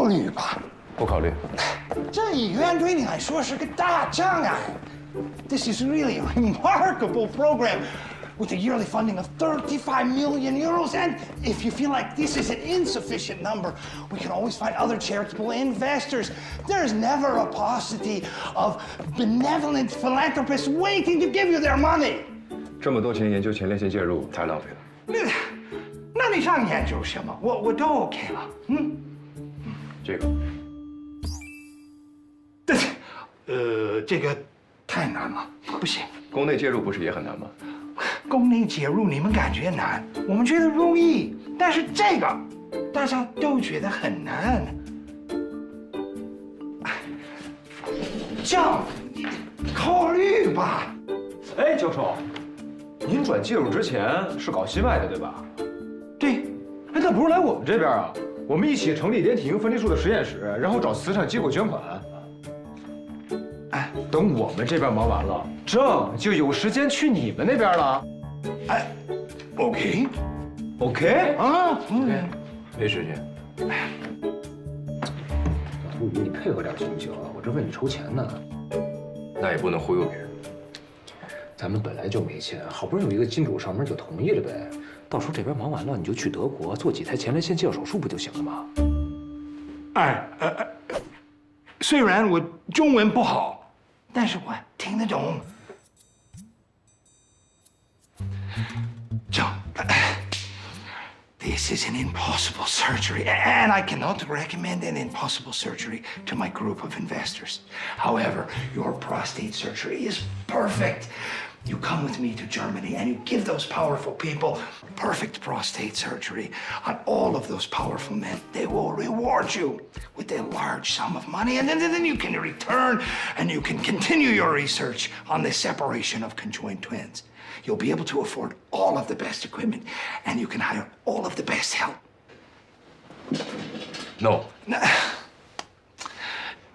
虑吧。不考虑。这医院对你来说是个大障碍。This is really a remarkable program with a yearly funding of 35 million euros. And if you feel like this is an insufficient number, we can always find other charitable investors. There's never a paucity of benevolent philanthropists waiting to give you their money. 这么多钱研究前列腺介入，太浪费了。那你想研究什么？我都 OK 了。这个。这个太难了，不行。宫内介入不是也很难吗？宫内介入你们感觉难，我们觉得容易，但是这个大家都觉得很难。这考虑吧。哎，教授，您转介入之前是搞心外的对吧？对。哎，那不是来我们这边啊？我们一起成立连体婴分离术的实验室，然后找慈善机构捐款。哎，等我们这边忙完了，郑就有时间去你们那边了。哎 ，OK 啊 ，OK，没时间。小图宇，你配合点行不行啊？我这为你筹钱呢。那也不能忽悠别人。咱们本来就没钱，好不容易有一个金主上门就同意了呗。到时候这边忙完了，你就去德国做几台前列腺介入手术不就行了吗？虽然我中文不好，但是我听得懂。John, this is an impossible surgery, and I cannot recommend an impossible surgery to my group of investors. However, your prostate surgery is perfect. You come with me to Germany and you give those powerful people perfect prostate surgery on all of those powerful men. They will reward you with a large sum of money, and then you can return and you can continue your research on the separation of conjoined twins. You'll be able to afford all of the best equipment and you can hire all of the best help. No.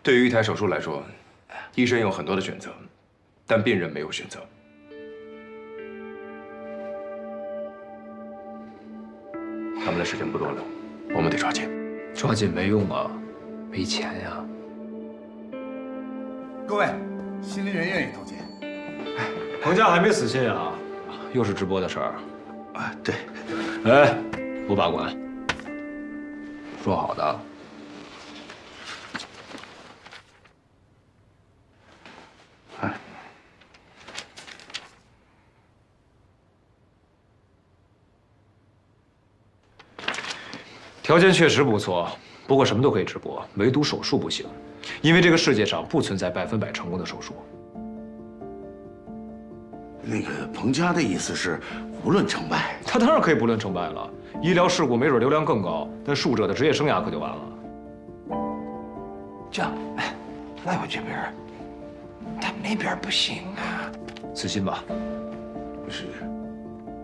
对于一台手术来说，医生有很多的选择，但病人没有选择。他们的时间不多了，我们得抓紧。抓紧没用啊，没钱呀。各位，新林人愿意投钱。彭家还没死心啊，又是直播的事儿。啊，对。哎，不罢管。说好的。哎。 条件确实不错，不过什么都可以直播，唯独手术不行，因为这个世界上不存在100%成功的手术。那个彭家的意思是，无论成败，他当然可以不论成败了。医疗事故没准流量更高，但术者的职业生涯可就完了。这样，来我这边，他们那边不行啊。死心吧。是，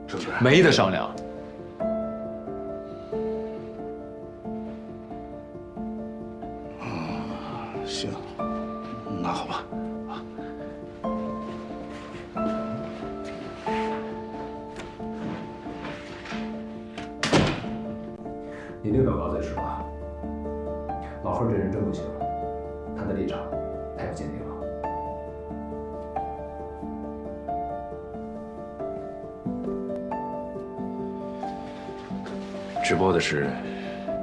是不是？没得商量。 行，那好吧，啊，你领导稿再吃吧。老贺这人真不行，他的立场太不坚定了。直播的事，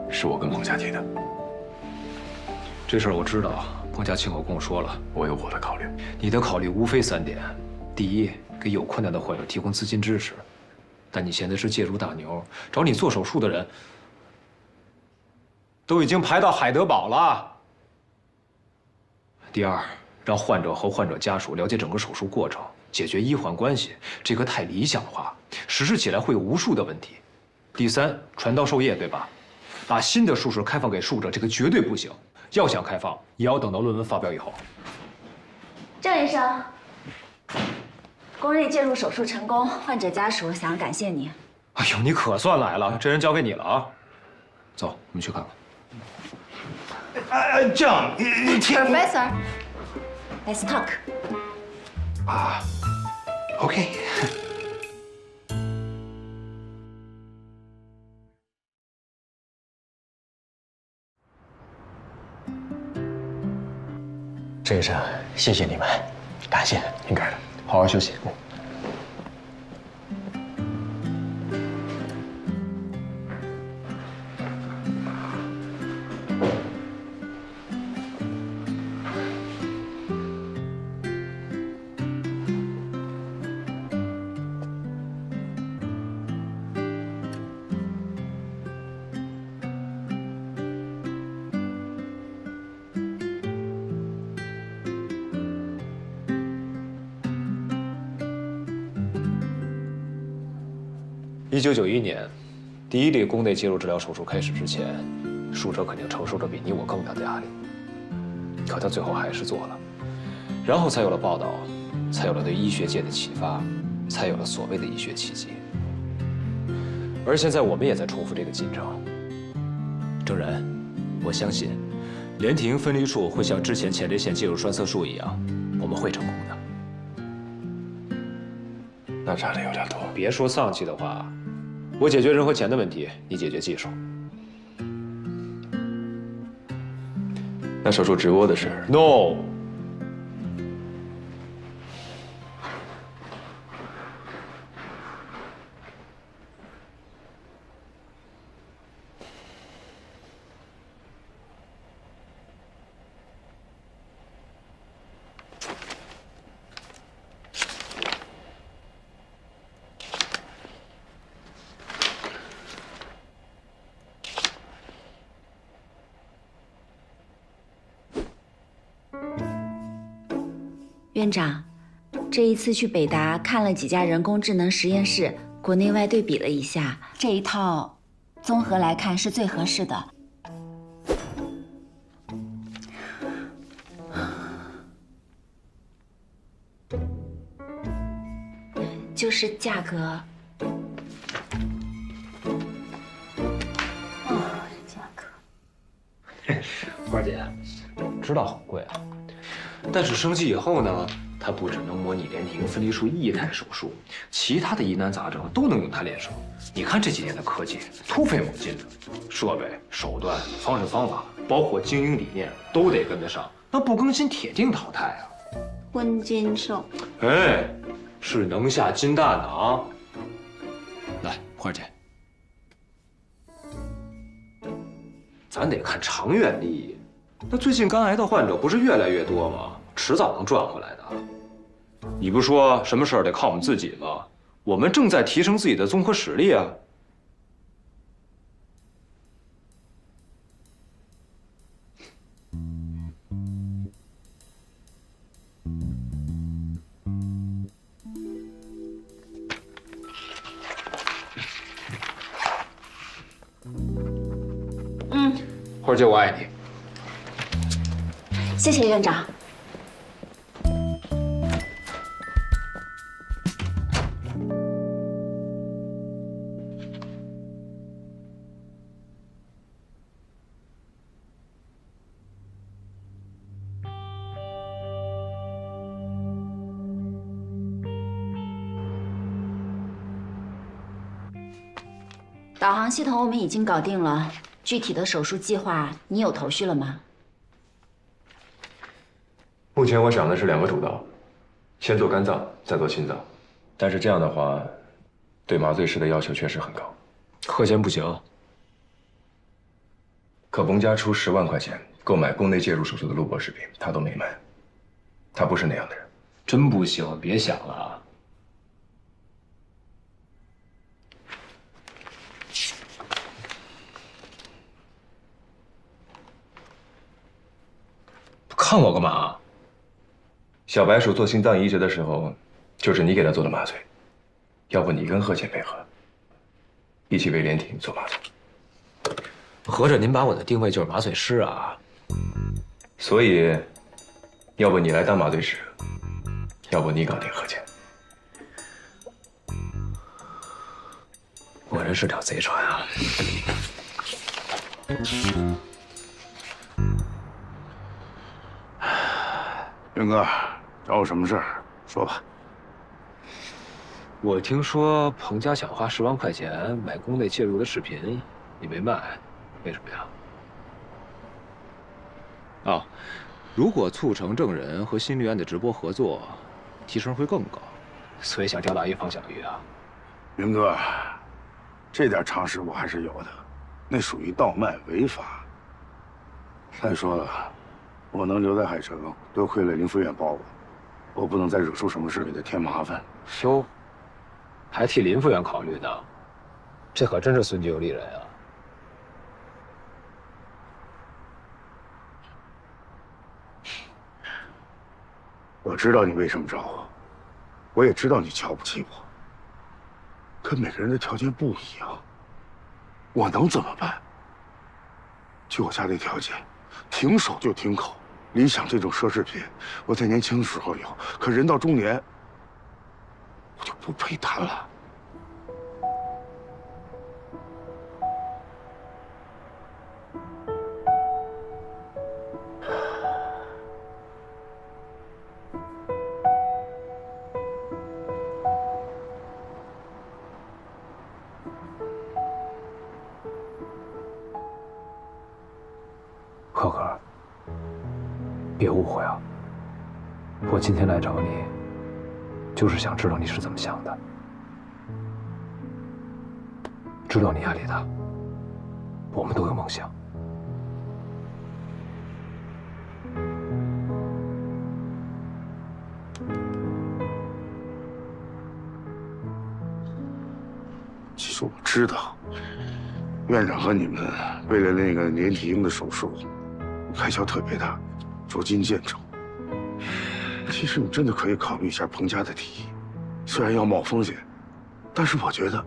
是我跟彭家提的。 这事儿我知道，彭家亲口跟我说了。我有我的考虑，你的考虑无非3点：第一，给有困难的患者提供资金支持，但你现在是介入大牛，找你做手术的人都已经排到海德堡了。第二，让患者和患者家属了解整个手术过程，解决医患关系，这个太理想化，实施起来会有无数的问题。第三，传道授业，对吧？把新的术式开放给术者，这个绝对不行。 要想开放，也要等到论文发表以后。郑医生，宫内介入手术成功，患者家属想要感谢你。哎呦，你可算来了，这人交给你了啊！走，我们去看看。这样，听 Professor，let's talk。啊 ，OK。郑医生，谢谢你们，感谢，应该的，好好休息。1991年，第一例宫内介入治疗手术开始之前，术者肯定承受着比你我更大的压力。可他最后还是做了，然后才有了报道，才有了对医学界的启发，才有了所谓的医学奇迹。而现在我们也在重复这个进程。郑然，我相信，连体婴分离术会像之前前列腺介入栓塞术一样，我们会成功的。那差的有点多。别说丧气的话。我解决人和钱的问题，你解决技术。那手术植窝的事 ，no。院长，这一次去北大看了几家人工智能实验室，国内外对比了一下，这一套综合来看是最合适的。就是价格。价格。花姐，知道很贵啊。但是升级以后呢，它不只能模拟连体婴分离术异态手术，其他的疑难杂症都能用它练手。你看这几年的科技突飞猛进的，设备、手段、方式方法，包括经营理念都得跟得上，那不更新铁定淘汰啊！温金寿，哎，是能下金蛋的啊！来，花姐，咱得看长远利益。那最近肝癌的患者不是越来越多吗？迟早能赚回来的。你不说什么事儿得靠我们自己吗？我们正在提升自己的综合实力啊。花姐，我爱你。谢谢院长。导航系统我们已经搞定了，具体的手术计划你有头绪了吗？目前我想的是2个主刀，先做肝脏，再做心脏。但是这样的话，对麻醉师的要求确实很高。贺贤不行。可冯家出10万块钱购买宫内介入手术的录播视频，他都没买。他不是那样的人。真不行，别想了。看我干嘛？小白鼠做心脏移植的时候，就是你给他做的麻醉。要不你跟贺倩配合，一起为连体做麻醉。合着您把我的定位就是麻醉师啊？所以，要不你来当麻醉师，要不你搞定贺倩。果然是条贼船啊！元哥，找我什么事儿？说吧。我听说彭家想花10万块钱买宫内介入的视频，你没卖，为什么呀？哦，如果促成证人和新律安的直播合作，提成会更高，所以想吊打一方小鱼啊。云哥，这点常识我还是有的，那属于盗卖违法。再说了，我能留在海城，多亏了林副院保我不能再惹出什么事给他添麻烦。哟，还替林副院考虑呢，这可真是孙局有利人啊。我知道你为什么找我，我也知道你瞧不起我。可每个人的条件不一样，我能怎么办？就我家这条件，停手就停口。理想这种奢侈品，我在年轻的时候有，可人到中年，我就不配谈了。可可，别误会啊！我今天来找你，就是想知道你是怎么想的。知道你压力大，我们都有梦想。其实我知道，院长和你们为了那个连体婴的手术，开销特别大，捉襟见肘。其实你真的可以考虑一下彭家的提议，虽然要冒风险，但是我觉得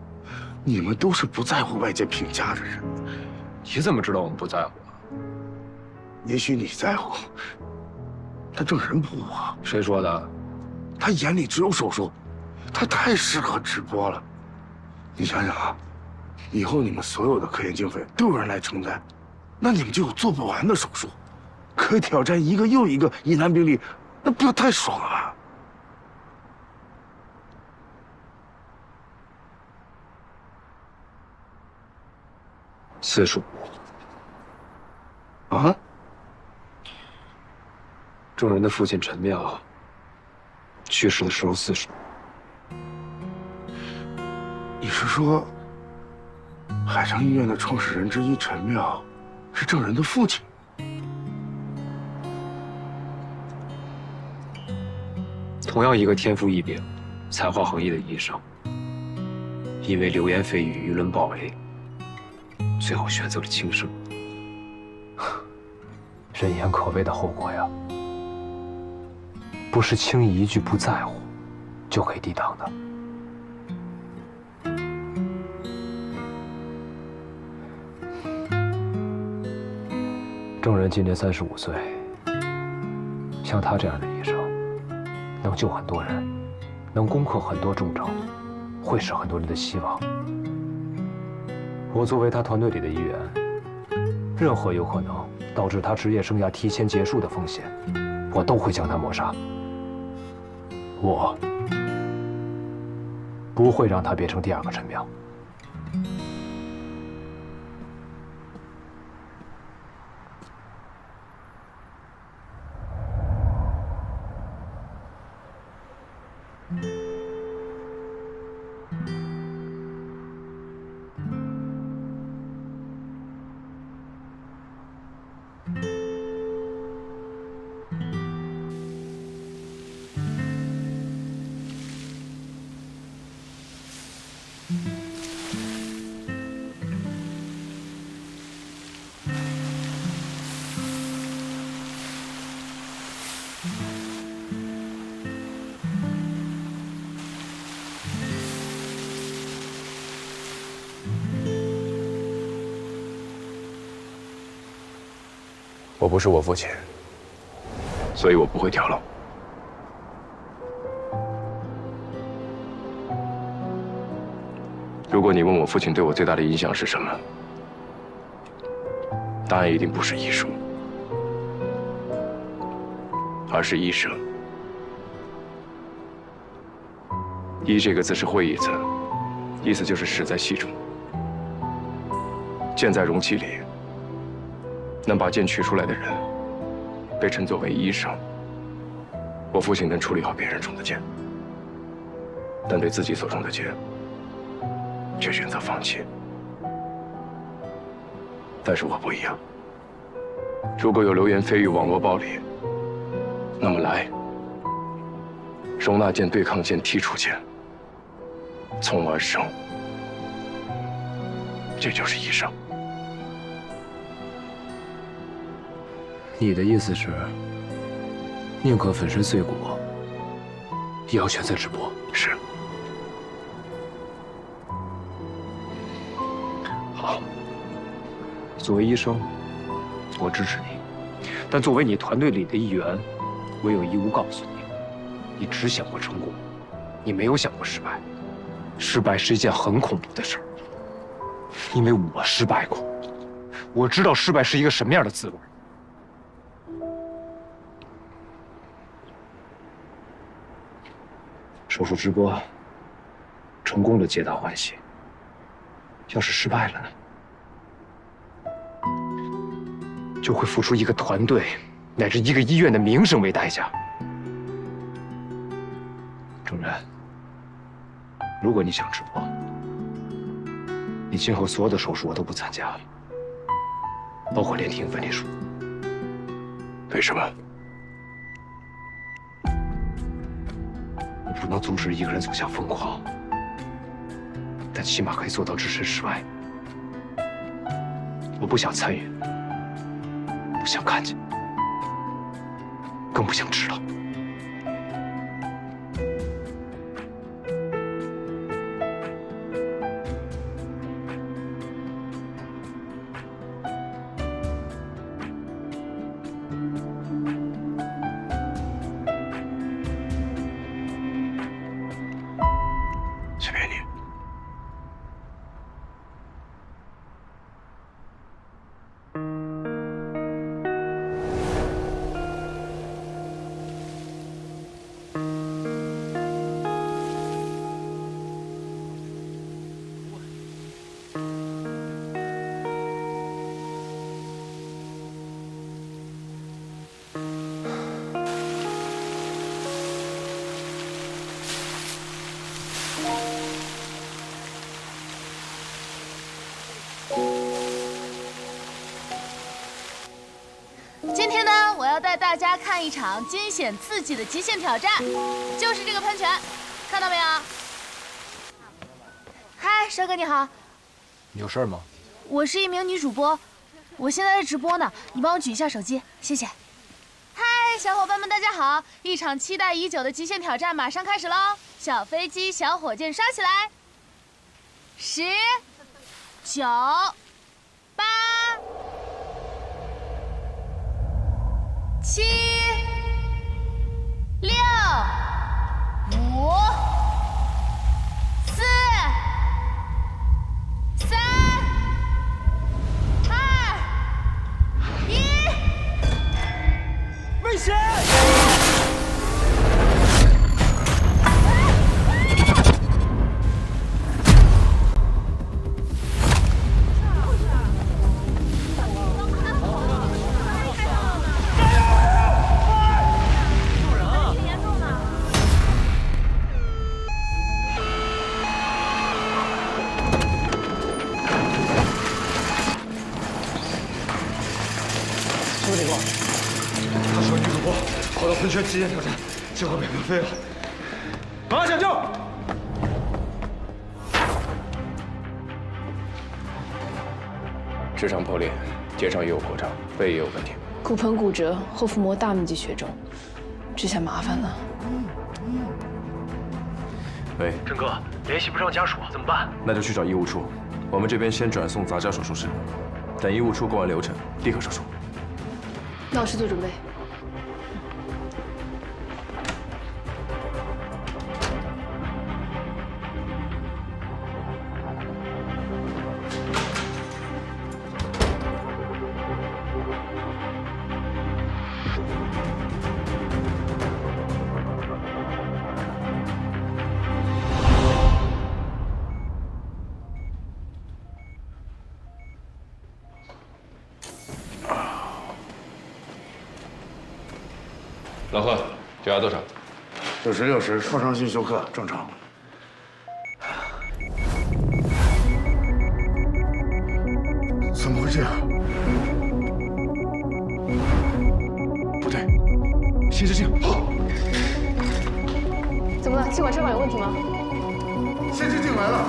你们都是不在乎外界评价的人。你怎么知道我们不在乎啊？也许你在乎，但证人不啊。谁说的？他眼里只有手术，他太适合直播了。你想想啊，以后你们所有的科研经费都有人来承担，那你们就有做不完的手术，可以挑战一个又一个疑难病例，那不要太爽了吧？45。啊？证人的父亲陈妙去世的时候40。你是说，海城医院的创始人之一陈妙是证人的父亲？同样一个天赋异禀、才华横溢的医生，因为流言蜚语、舆论暴力，最后选择了轻生。人言可畏的后果呀，不是轻易一句不在乎就可以抵挡的。证人今年35岁，像他这样的医生，能救很多人，能攻克很多重症，会是很多人的希望。我作为他团队里的一员，任何有可能导致他职业生涯提前结束的风险，我都会将他抹杀。我不会让他变成第二个陈妙。我不是我父亲，所以我不会跳楼。如果你问我父亲对我最大的影响是什么，答案一定不是医术，而是医生。医这个字是会意字，意思就是事在细中，剑在容器里。能把剑取出来的人，被称作为医生。我父亲能处理好别人中的箭，但对自己所中的箭，却选择放弃。但是我不一样。如果有流言蜚语网络暴力，那么来，容纳剑、对抗剑、剔除剑，从而生。这就是医生。你的意思是，宁可粉身碎骨，也要选择直播？是。好，作为医生，我支持你，但作为你团队里的一员，我有义务告诉你，你只想过成功，你没有想过失败。失败是一件很恐怖的事儿，因为我失败过，我知道失败是一个什么样的滋味。手术直播成功了，皆大欢喜；要是失败了呢？就会付出一个团队乃至一个医院的名声为代价。郑然，如果你想直播，你今后所有的手术我都不参加，包括连体婴分离术。为什么？我不能阻止一个人走向疯狂，但起码可以做到置身事外。我不想参与，不想看见，更不想知道。随便你。今天呢，我要带大家看一场惊险刺激的极限挑战，就是这个喷泉，看到没有？嗨，帅哥你好，你有事吗？我是一名女主播，我现在在直播呢，你帮我举一下手机，谢谢。嗨，小伙伴们大家好，一场期待已久的极限挑战马上开始喽！小飞机、小火箭刷起来！10、9、8、7、6、5、4、3、2、1，危险！他说女主播跑到喷泉极限挑战，结果被喷飞了。马上抢救！直肠破裂，结肠也有破绽，肺也有问题。骨盆骨折，后腹膜大面积血肿，这下麻烦了。喂，郑哥，联系不上家属，怎么办？那就去找医务处。我们这边先转送杂交手术室，等医务处过完流程，立刻手术。那我去做准备。老贺，血压多少？90/60，创伤性休克，正常。怎么会这样？不对，心视镜好。怎么了？气管插管有问题吗？心视镜来了。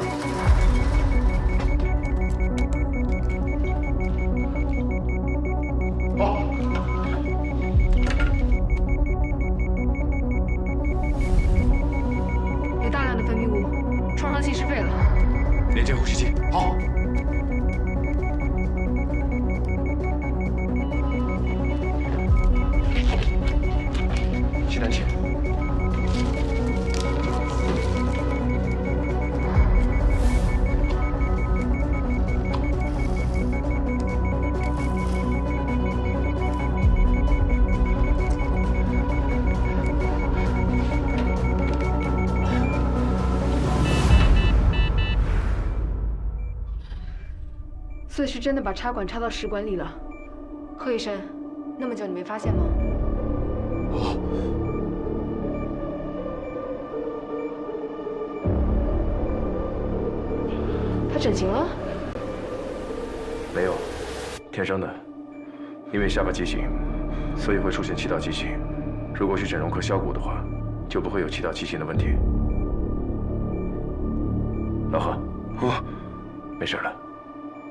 好。有大量的分泌物，创伤性失肺了。连接呼吸器。好。吸痰器。所以是真的把插管插到食管里了。贺医生，那么久你没发现吗？他整形了？没有，天生的。因为下巴畸形，所以会出现气道畸形。如果去整容科削骨的话，就不会有气道畸形的问题。老贺，没事了，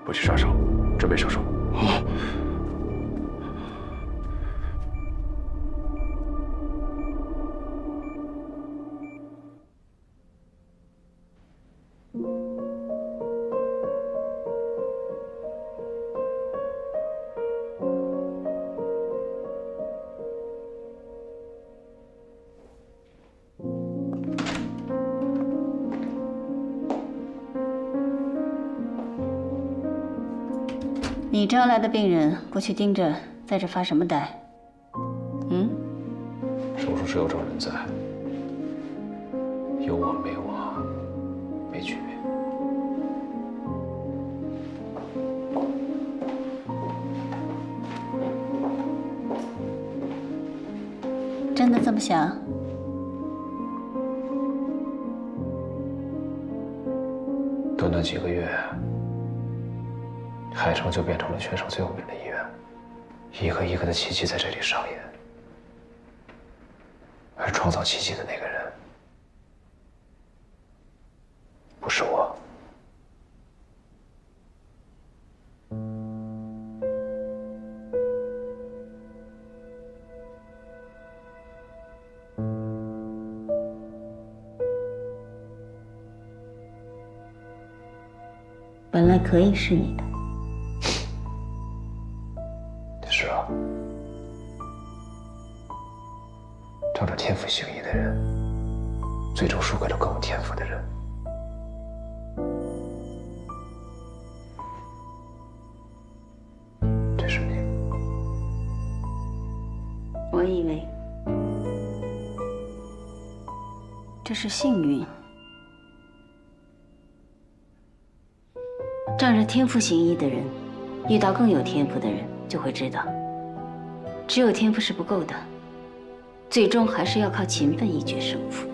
我去刷手，准备手术。你招来的病人过去盯着，在这发什么呆？手术室有众人在，有我没我没区别。真的这么想？短短几个月，海城就变成了全省最有名的医院，一个一个的奇迹在这里上演。而创造奇迹的那个人，不是我。本来可以是你的。是啊。仗着天赋行医的人，最终输给了更有天赋的人。这是你。我以为这是幸运。仗着天赋行医的人，遇到更有天赋的人，就会知道，只有天赋是不够的。最终还是要靠勤奋一决胜负。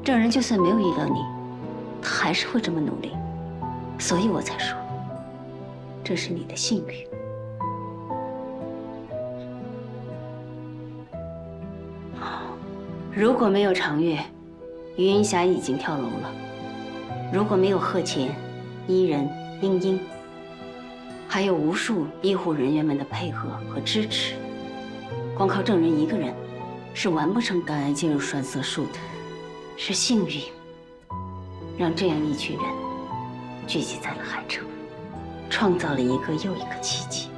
证人就算没有遇到你，他还是会这么努力，所以我才说，这是你的幸运。如果没有长月，余云霞已经跳楼了；如果没有贺乾、伊人、英英，还有无数医护人员们的配合和支持，光靠证人一个人是完不成肝癌进入栓塞术的。是幸运，让这样一群人聚集在了海城，创造了一个又一个奇迹。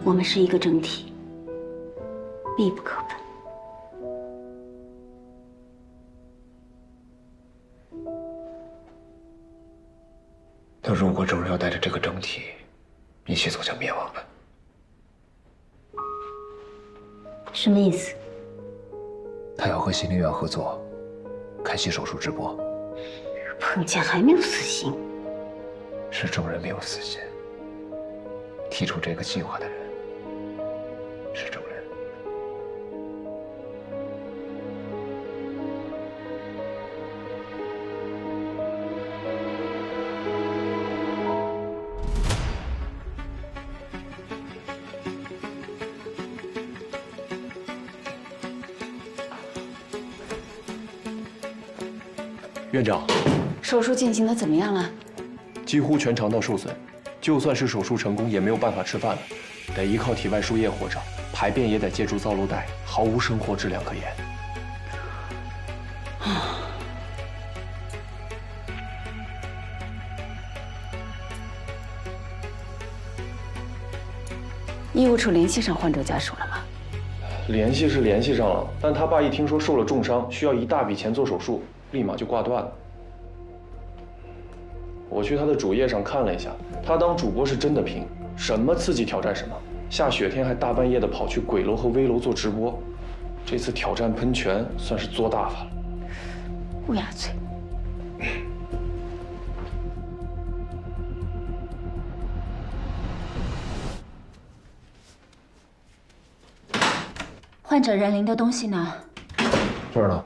我们是一个整体，密不可分。但如果证人要带着这个整体一起走向灭亡呢？什么意思？他他要和心灵院合作，开启手术直播。彭健还没有死心，是众人没有死心。提出这个计划的人是众人。院长，手术进行的怎么样了？几乎全肠道受损，就算是手术成功，也没有办法吃饭了，得依靠体外输液活着，排便也得借助造瘘带，毫无生活质量可言。医务处联系上患者家属了吗？联系是联系上了，但他爸一听说受了重伤，需要一大笔钱做手术，立马就挂断了。我去他的主页上看了一下，他当主播是真的拼，什么刺激挑战什么，下雪天还大半夜的跑去鬼楼和危楼做直播，这次挑战喷泉算是做大发了。乌鸦嘴。患者任林的东西呢？这儿呢。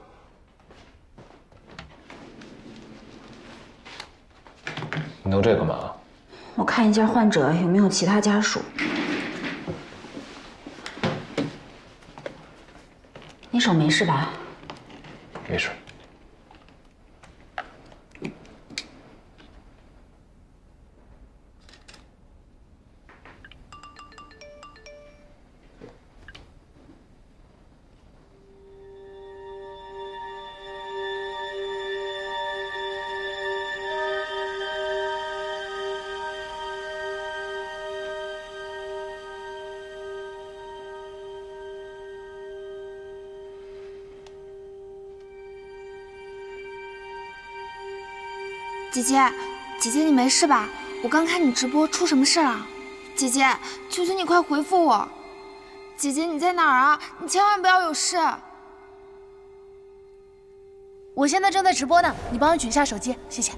你弄这干嘛？我看一下患者有没有其他家属。你手没事吧？没事。姐姐，姐姐你没事吧？我刚看你直播，出什么事了？姐姐，求求你快回复我！姐姐你在哪儿啊？你千万不要有事！我现在正在直播呢，你帮我举一下手机，谢谢。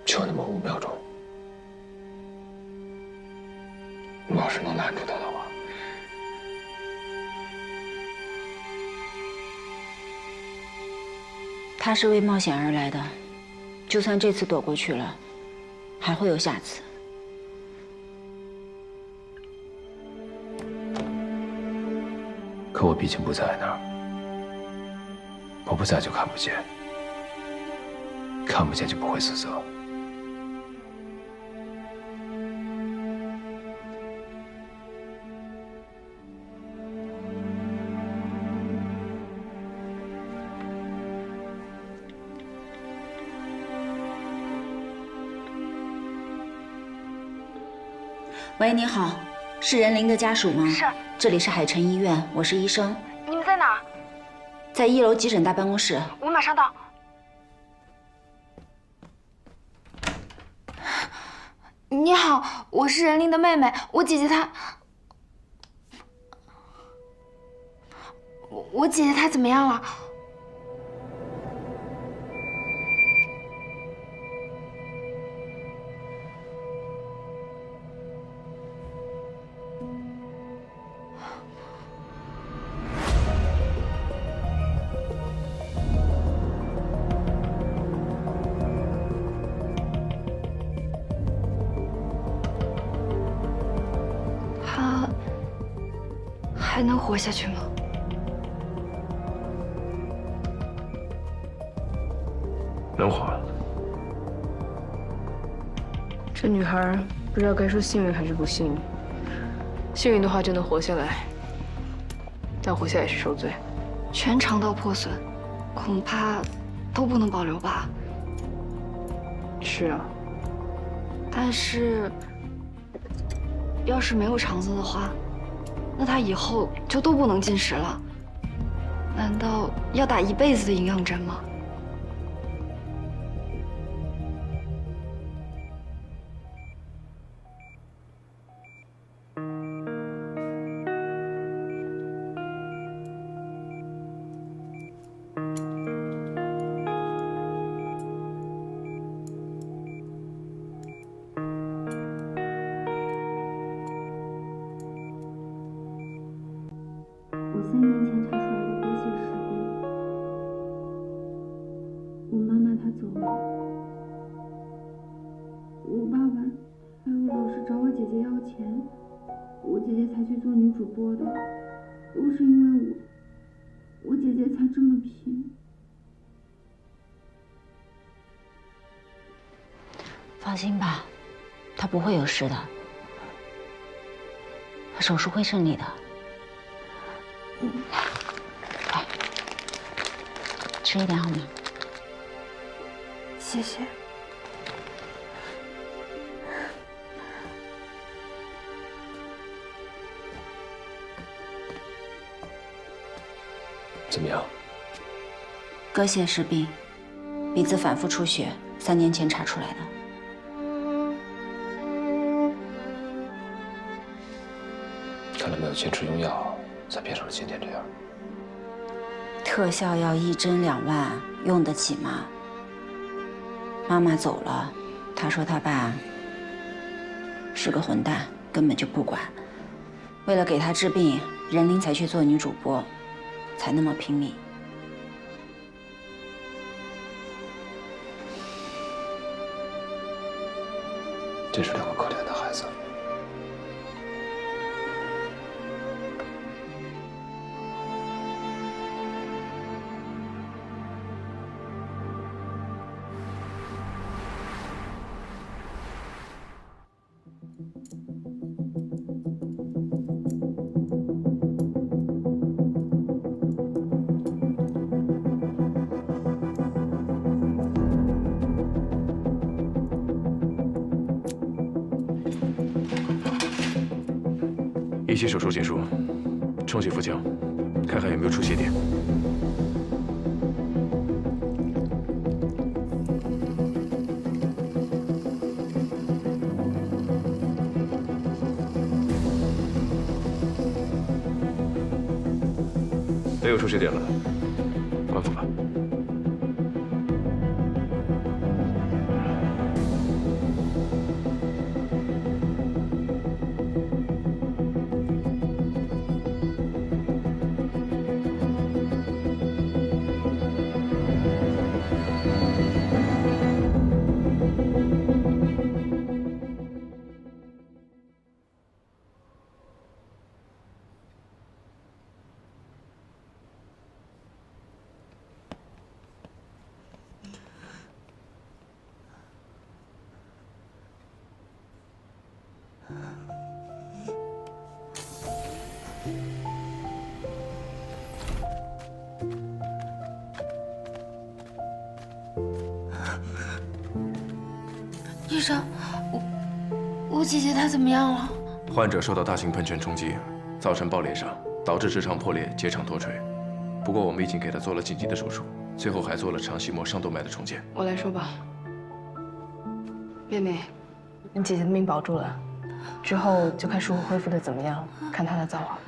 就那么5秒钟。你要是能拦住他的话，他是为冒险而来的，就算这次躲过去了，还会有下次。可我毕竟不在那儿，我不在就看不见，看不见就不会自责。喂，你好，是任林的家属吗？是，这里是海城医院，我是医生。你们在哪儿？在1楼急诊大办公室。我马上到。你好，我是任林的妹妹，我姐姐她，我姐姐她怎么样了？还能活下去吗？能活。这女孩不知道该说幸运还是不幸运。幸运的话就能活下来，但活下来是受罪。全肠道破损，恐怕都不能保留吧？是啊，但是要是没有肠子的话，那他以后就都不能进食了。难道要打一辈子的营养针吗？找我姐姐要钱，我姐姐才去做女主播的，都是因为我姐姐才这么拼。放心吧，她不会有事的，她手术会顺利的。来，吃一点好吗？谢谢。怎么样？割血实病，鼻子反复出血，3年前查出来的。看来没有坚持用药，才变成了今天这样。特效药1针2万，用得起吗？妈妈走了，她说她爸是个混蛋，根本就不管。为了给她治病，任琳才去做女主播，才那么拼命。真是2个可怜的孩子。一期手术结束，冲洗腹腔，看看有没有出血点。没有出血点了，关腹吧。医生，我姐姐她怎么样了？患者受到大型喷泉冲击，造成爆裂伤，导致直肠破裂、结肠脱垂。不过我们已经给她做了紧急的手术，最后还做了肠系膜上动脉的重建。我来说吧，妹妹，你姐姐的命保住了，之后就看叔叔恢复的怎么样，看她的造化。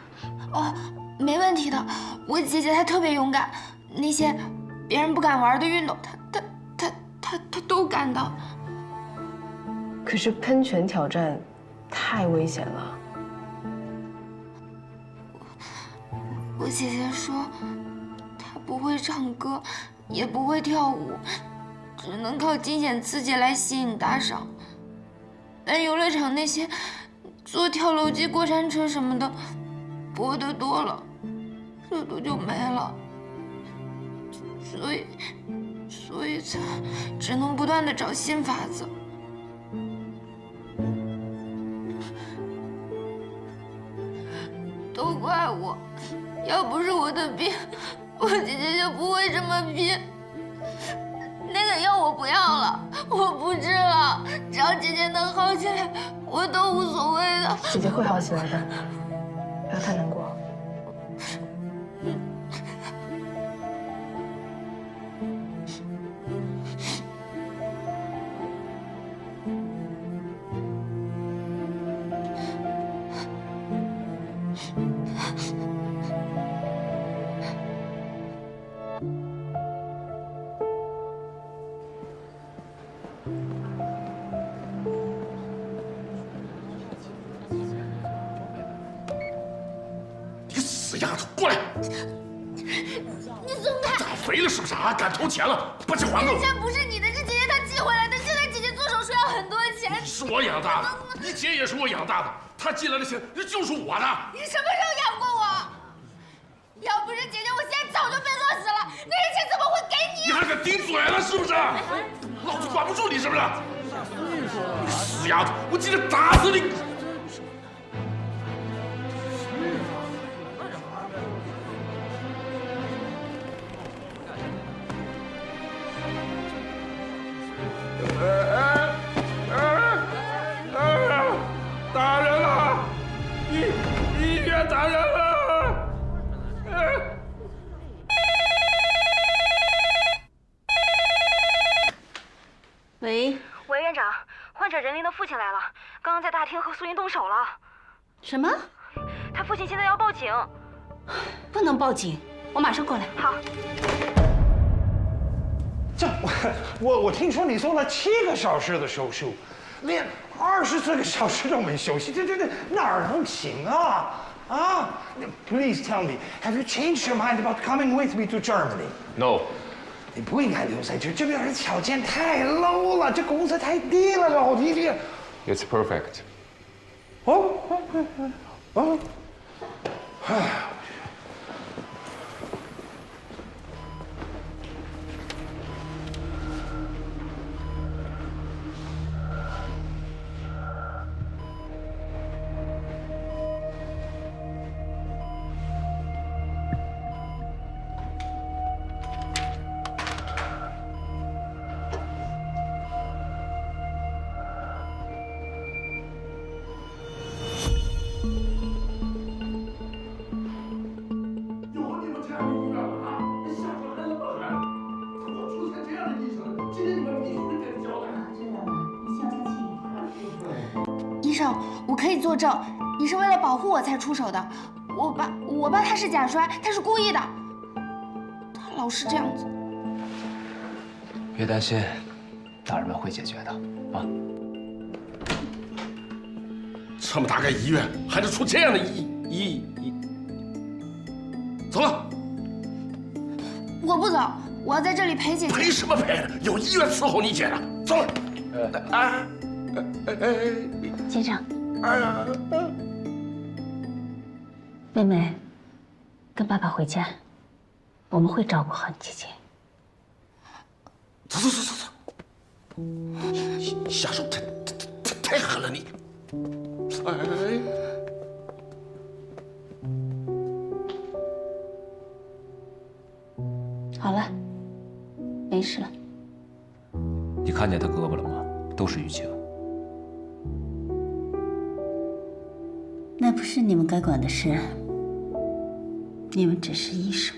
哦，没问题的，我姐姐她特别勇敢，那些别人不敢玩的运动，她都敢的。可是喷泉挑战太危险了。我姐姐说，她不会唱歌，也不会跳舞，只能靠惊险刺激来吸引打赏。但游乐场那些坐跳楼机、过山车什么的，播的多了，热度就没了。所以才只能不断的找新法子。都怪我，要不是我的病，我姐姐就不会这么拼。那个药我不要了，我不治了，只要姐姐能好起来，我都无所谓的。姐姐会好起来的，不要太难过。死丫头，过来！你松开！长肥了是不是啊？敢偷钱了，不去还给我！这钱不是你的，是姐姐她寄回来的。现在姐姐做手术要很多钱。你说我养大的，你姐也是我养大的，她进来的钱就是我的。你什么时候养过我？要不是姐姐，我现在早就被饿死了。那些钱怎么会给你？你还敢顶嘴了是不是？老子管不住你是不是？你死丫头，我今天打死你！打人了！医院打人了！喂，喂，院长，患者任林的父亲来了，刚刚在大厅和苏云动手了。什么？他父亲现在要报警。不能报警，我马上过来。好。这我听说你做了7个小时的手术，连24个小时都没休息，这哪儿能行啊？啊 ！Please tell me, have you changed your mind about coming with me to Germany? No. 你不应该留在这，这边的条件太 low 了，这工资太低了，老弟弟。It's perfect. 唉。医生，我可以作证，你是为了保护我才出手的。我爸他是假摔，他是故意的，他老是这样子。别担心，大人们会解决的啊。这么大个医院，还是出这样的医。走了。我不走，我要在这里陪姐姐。陪什么陪？有医院伺候你姐呢。走了。先生。妹妹，跟爸爸回家，我们会照顾好你姐姐。走，下手太狠了你！好了，没事了。你看见他胳膊了吗？都是淤青。那不是你们该管的事，你们只是医生。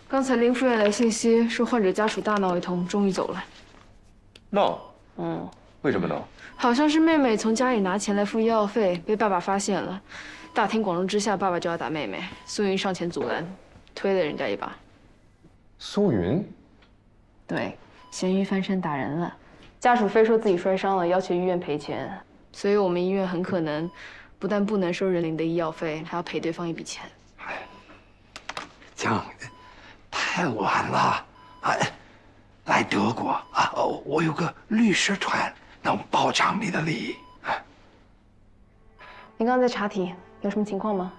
刚才林副院来信息说患者家属大闹一通，终于走了。闹？为什么闹？好像是妹妹从家里拿钱来付医药费，被爸爸发现了。大庭广众之下，爸爸就要打妹妹，苏云上前阻拦，推了人家一把。苏云？对，咸鱼翻身打人了，家属非说自己摔伤了，要求医院赔钱，所以我们医院很可能不但不能收任林的医药费，还要赔对方一笔钱。这样太晚了，来德国啊，我有个律师团能保障你的利益。您刚刚在查体，有什么情况吗？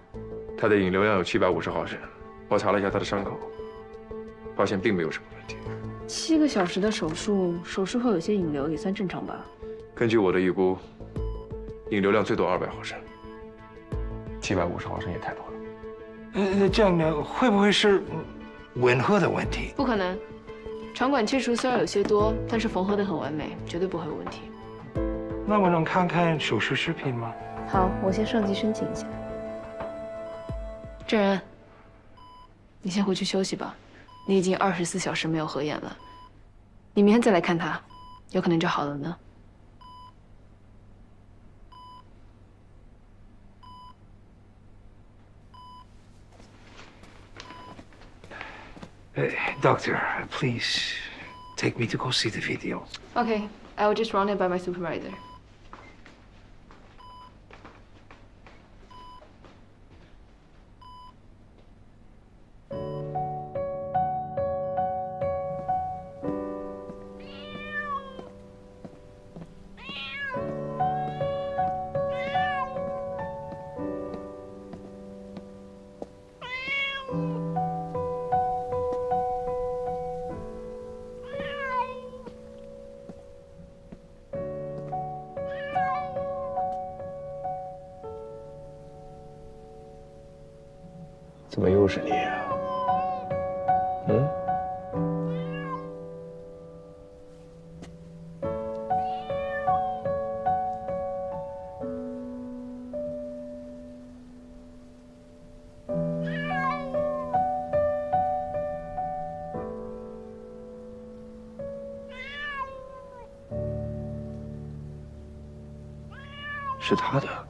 他的引流量有750毫升，我查了一下他的伤口，发现并没有什么问题。7个小时的手术，手术后有些引流也算正常吧？根据我的预估，引流量最多200毫升，750毫升也太多了。这样呢，会不会是吻合的问题？不可能，肠管切除虽然有些多，但是缝合得很完美，绝对不会有问题。那我能看看手术视频吗？好，我先上级申请一下。郑然，你先回去休息吧，你已经24小时没有合眼了，你明天再来看他，有可能就好了呢。Doctor, please take me to go see the video. Okay, I will just run it by my supervisor. 怎么又是你啊？嗯？是他的。